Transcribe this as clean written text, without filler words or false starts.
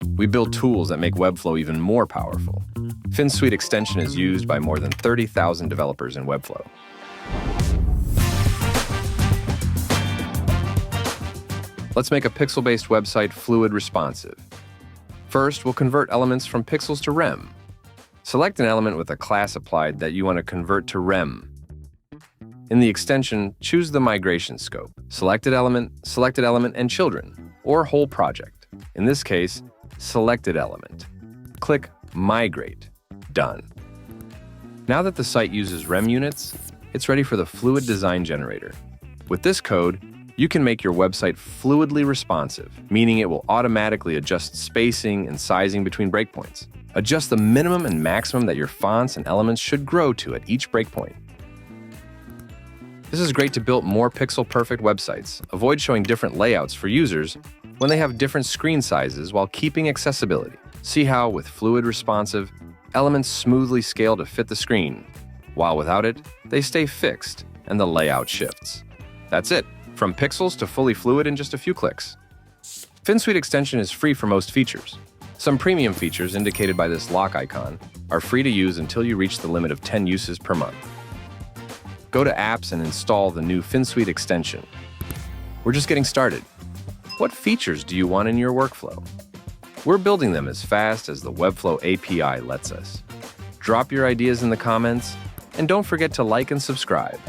We build tools that make Webflow even more powerful. Finsweet Extension is used by more than 30,000 developers in Webflow. Let's make a pixel-based website fluid responsive. First, we'll convert elements from pixels to rem. Select an element with a class applied that you want to convert to rem. In the extension, choose the migration scope, selected element, and children, or whole project. In this case, selected element. Click Migrate. Done. Now that the site uses rem units, it's ready for the Fluid Design Generator. With this code, you can make your website fluidly responsive, meaning it will automatically adjust spacing and sizing between breakpoints. Adjust the minimum and maximum that your fonts and elements should grow to at each breakpoint. This is great to build more pixel-perfect websites. Avoid showing different layouts for users when they have different screen sizes while keeping accessibility. See how, with fluid responsive, elements smoothly scale to fit the screen, while without it, they stay fixed and the layout shifts. That's it. From pixels to fully fluid in just a few clicks. Finsweet Extension is free for most features. Some premium features indicated by this lock icon are free to use until you reach the limit of 10 uses per month. Go to Apps and install the new Finsweet Extension. We're just getting started. What features do you want in your workflow? We're building them as fast as the Webflow API lets us. Drop your ideas in the comments, and don't forget to like and subscribe.